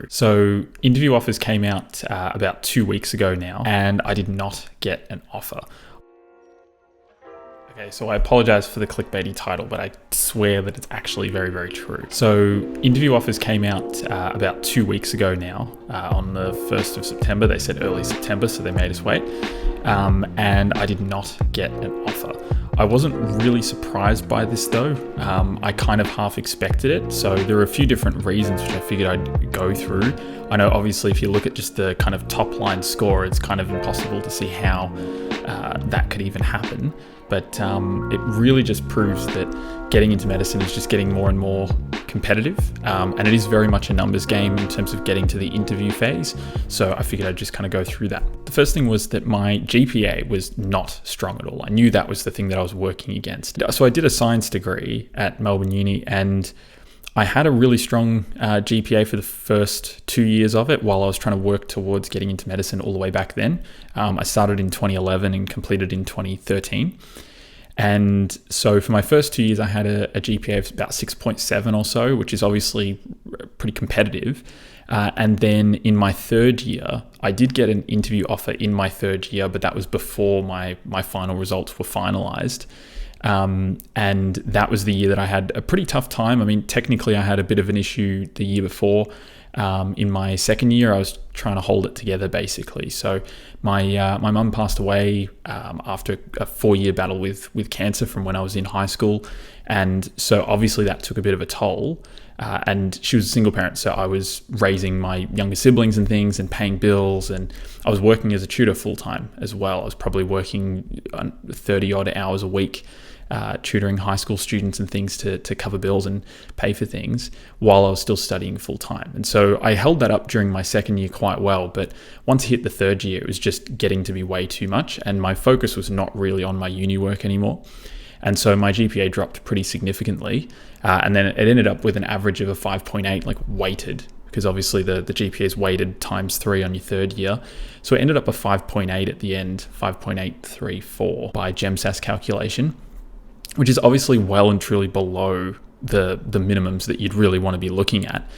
So interview offers came out about 2 weeks ago now, and I did not get an offer. Okay, so I apologize for the clickbaity title, but I swear that it's actually very, very true. So interview offers came out about 2 weeks ago now, on the 1st of September. They said early September, so they made us wait. And I did not get an offer. I wasn't really surprised by this though. I kind of half expected it. So there are a few different reasons which I figured I'd go through. I know obviously if you look at just the kind of top line score, it's kind of impossible to see how that could even happen. But it really just proves that getting into medicine is just getting more and more competitive. And it is very much a numbers game in terms of getting to the interview phase. So I figured I'd just kind of go through that. The first thing was that my GPA was not strong at all. I knew that was the thing that I was working against. So I did a science degree at Melbourne Uni, and I had a really strong GPA for the first 2 years of it while I was trying to work towards getting into medicine all the way back then. I started in 2011 and completed in 2013. And so for my first 2 years, I had a GPA of about 6.7 or so, which is obviously pretty competitive. And then in my third year, I did get an interview offer in my third year, but that was before my final results were finalized. And that was the year that I had a pretty tough time. I mean, technically I had a bit of an issue the year before. In my second year, I was trying to hold it together basically. So my mum passed away after a 4-year battle with cancer from when I was in high school. And so obviously that took a bit of a toll. And she was a single parent, so I was raising my younger siblings and things and paying bills, and I was working as a tutor full-time as well. I was probably working 30 odd hours a week, tutoring high school students and things to cover bills and pay for things while I was still studying full-time. And so I held that up during my second year quite well, but once I hit the third year, it was just getting to be way too much, and my focus was not really on my uni work anymore. And so my GPA dropped pretty significantly. And then it ended up with an average of a 5.8, like weighted, because obviously the GPA is weighted times 3 on your third year. So it ended up a 5.8 at the end, 5.834 by GEMSAS calculation, which is obviously well and truly below the minimums that you'd really want to be looking at.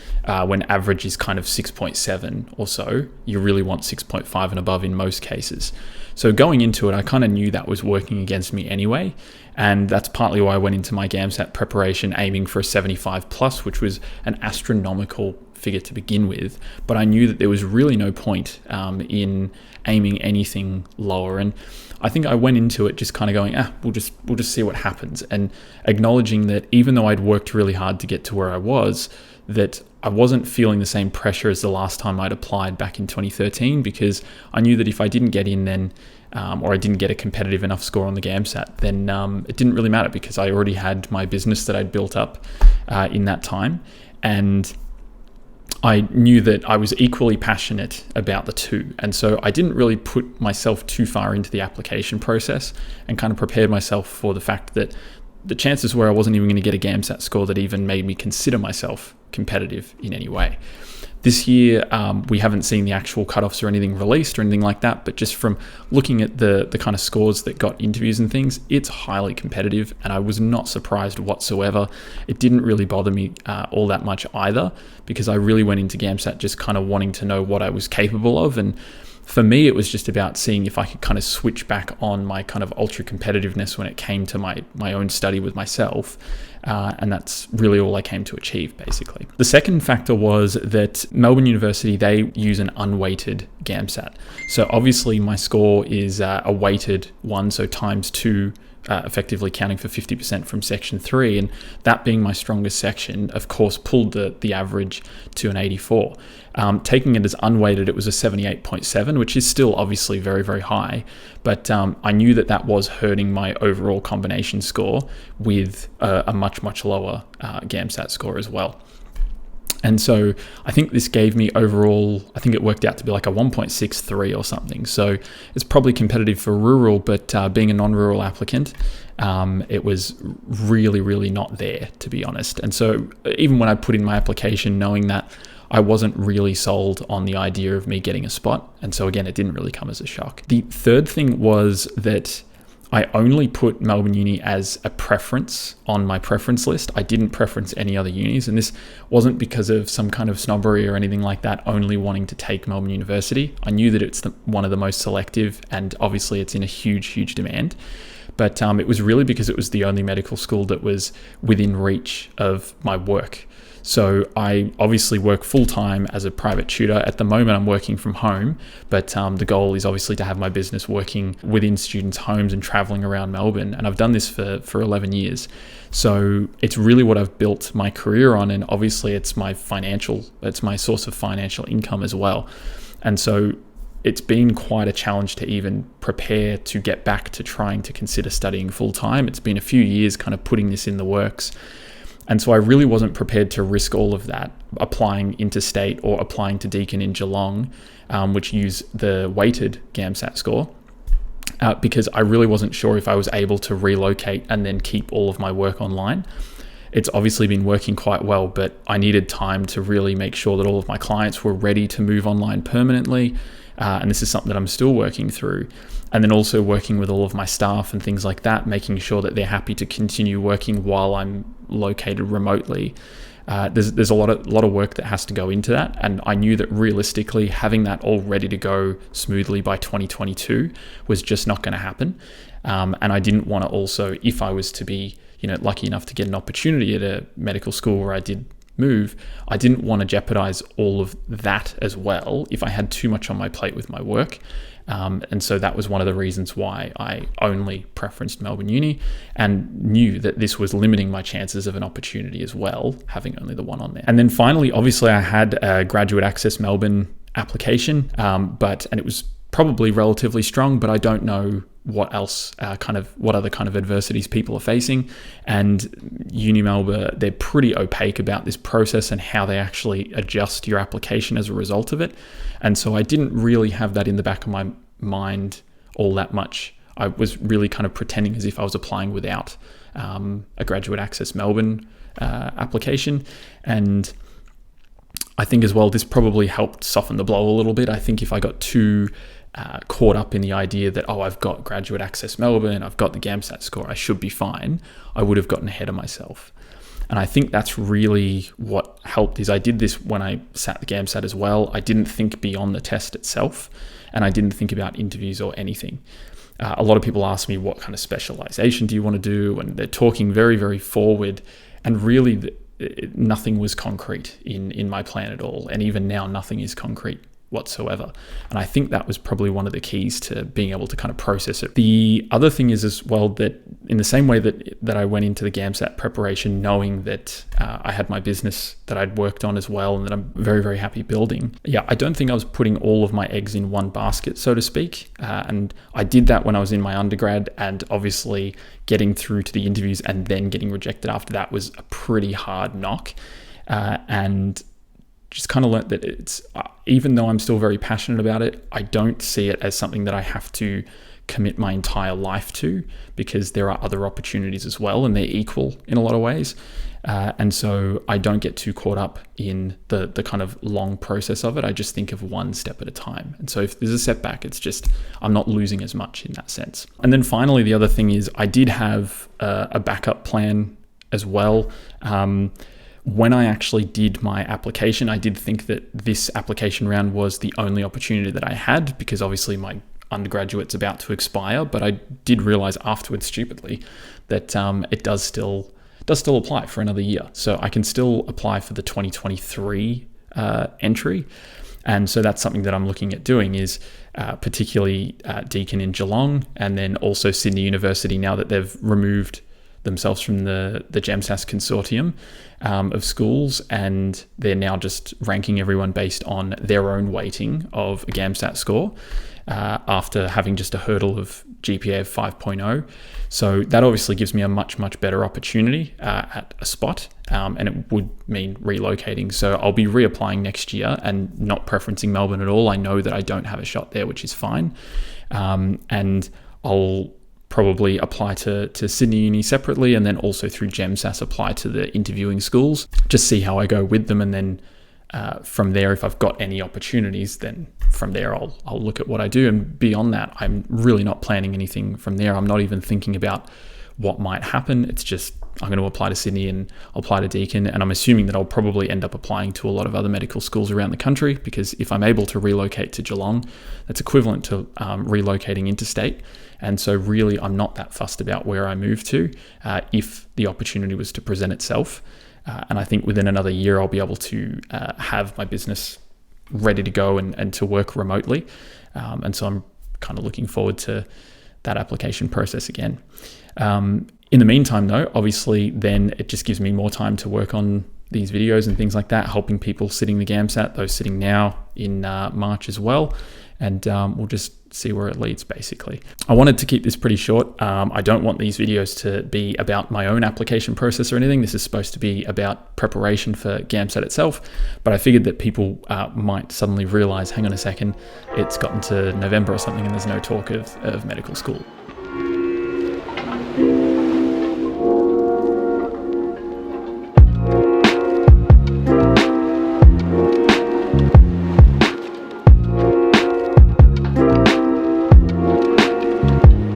When average is kind of 6.7 or so, you really want 6.5 and above in most cases. So going into it, I kind of knew that was working against me anyway. And that's partly why I went into my GAMSAT preparation aiming for a 75 plus, which was an astronomical figure to begin with. But I knew that there was really no point in aiming anything lower. And I think I went into it just kind of going, we'll just see what happens, and acknowledging that even though I'd worked really hard to get to where I was, that I wasn't feeling the same pressure as the last time I'd applied back in 2013, because I knew that if I didn't get in then, or I didn't get a competitive enough score on the GAMSAT, then it didn't really matter, because I already had my business that I'd built up in that time. And I knew that I was equally passionate about the two. And so I didn't really put myself too far into the application process, and kind of prepared myself for the fact that the chances were I wasn't even going to get a GAMSAT score that even made me consider myself competitive in any way. This year, we haven't seen the actual cutoffs or anything released or anything like that, but just from looking at the kind of scores that got interviews and things, it's highly competitive, and I was not surprised whatsoever. It didn't really bother me all that much either, because I really went into GAMSAT just kind of wanting to know what I was capable of. And for me, it was just about seeing if I could kind of switch back on my kind of ultra competitiveness when it came to my own study with myself. And that's really all I came to achieve, basically. The second factor was that Melbourne University, they use an unweighted GAMSAT. So obviously my score is a weighted one, so times 2, effectively counting for 50% from section 3, and that being my strongest section, of course, pulled the average to an 84. Taking it as unweighted, it was a 78.7, which is still obviously very, very high, but I knew that was hurting my overall combination score with a much, much lower GAMSAT score as well. And so I think this gave me overall, I think it worked out to be like a 1.63 or something. So it's probably competitive for rural, but being a non-rural applicant, it was really, really not there, to be honest. And so even when I put in my application, knowing that I wasn't really sold on the idea of me getting a spot. And so again, it didn't really come as a shock. The third thing was that I only put Melbourne Uni as a preference on my preference list. I didn't preference any other unis, and this wasn't because of some kind of snobbery or anything like that, only wanting to take Melbourne University. I knew that it's one of the most selective, and obviously it's in a huge demand. But it was really because it was the only medical school that was within reach of my work. So I obviously work full-time as a private tutor. At the moment, I'm working from home, but the goal is obviously to have my business working within students' homes and traveling around Melbourne. And I've done this for 11 years. So it's really what I've built my career on. And obviously it's my source of financial income as well. And so it's been quite a challenge to even prepare to get back to trying to consider studying full-time. It's been a few years kind of putting this in the works. And so I really wasn't prepared to risk all of that, applying interstate or applying to Deakin in Geelong, which use the weighted GAMSAT score, because I really wasn't sure if I was able to relocate and then keep all of my work online. It's obviously been working quite well, but I needed time to really make sure that all of my clients were ready to move online permanently. And this is something that I'm still working through. And then also working with all of my staff and things like that, making sure that they're happy to continue working while I'm located remotely. There's a lot of work that has to go into that. And I knew that realistically having that all ready to go smoothly by 2022 was just not going to happen. And I didn't want to also, if I was to be, lucky enough to get an opportunity at a medical school where I did move, I didn't want to jeopardize all of that as well if I had too much on my plate with my work. And so that was one of the reasons why I only preferenced Melbourne Uni and knew that this was limiting my chances of an opportunity as well, having only the one on there. And then finally, obviously I had a Graduate Access Melbourne application, and it was probably relatively strong, but I don't know what other kind of adversities people are facing. And Uni Melbourne, they're pretty opaque about this process and how they actually adjust your application as a result of it. And so I didn't really have that in the back of my mind all that much. I was really kind of pretending as if I was applying without a Graduate Access Melbourne application. And I think as well, this probably helped soften the blow a little bit. I think if I got too caught up in the idea that, I've got Graduate Access Melbourne, I've got the GAMSAT score, I should be fine, I would have gotten ahead of myself. And I think that's really what helped. Is I did this when I sat the GAMSAT as well. I didn't think beyond the test itself, and I didn't think about interviews or anything. A lot of people ask me, what kind of specialization do you want to do? And they're talking very, very forward, and really nothing was concrete in my plan at all. And even now, nothing is concrete whatsoever. And I think that was probably one of the keys to being able to kind of process it. The other thing is as well that in the same way that I went into the GAMSAT preparation knowing that I had my business that I'd worked on as well and that I'm very, very happy building. Yeah, I don't think I was putting all of my eggs in one basket, so to speak. And I did that when I was in my undergrad, and obviously getting through to the interviews and then getting rejected after that was a pretty hard knock. And just kind of learnt that it's, even though I'm still very passionate about it, I don't see it as something that I have to commit my entire life to, because there are other opportunities as well, and they're equal in a lot of ways. And so I don't get too caught up in the kind of long process of it. I just think of one step at a time. And so if there's a setback, it's just, I'm not losing as much in that sense. And then finally, the other thing is I did have a backup plan as well. When I actually did my application, I did think that this application round was the only opportunity that I had, because obviously my undergraduate's about to expire, but I did realize afterwards, stupidly, that it does still apply for another year. So I can still apply for the 2023 entry. And so that's something that I'm looking at doing, is particularly Deakin in Geelong, and then also Sydney University, now that they've removed themselves from the GEMSAS consortium of schools, and they're now just ranking everyone based on their own weighting of a GAMSAT score after having just a hurdle of GPA of 5.0. So that obviously gives me a much, much better opportunity at a spot, and it would mean relocating. So I'll be reapplying next year and not preferencing Melbourne at all. I know that I don't have a shot there, which is fine. And I'll probably apply to Sydney Uni separately, and then also through GEMSAS apply to the interviewing schools, just see how I go with them. And then from there, if I've got any opportunities, then from there, I'll look at what I do. And beyond that, I'm really not planning anything from there. I'm not even thinking about what might happen. It's just, I'm going to apply to Sydney and I'll apply to Deakin. And I'm assuming that I'll probably end up applying to a lot of other medical schools around the country, because if I'm able to relocate to Geelong, that's equivalent to relocating interstate. And so really, I'm not that fussed about where I move to if the opportunity was to present itself. And I think within another year, I'll be able to have my business ready to go and to work remotely. And so I'm kind of looking forward to that application process again. In the meantime, though, obviously, then it just gives me more time to work on these videos and things like that, helping people sitting the GAMSAT, those sitting now in March as well. And we'll just see where it leads, basically. I wanted to keep this pretty short. I don't want these videos to be about my own application process or anything. This is supposed to be about preparation for GAMSAT itself. But I figured that people might suddenly realize, hang on a second, it's gotten to November or something and there's no talk of medical school.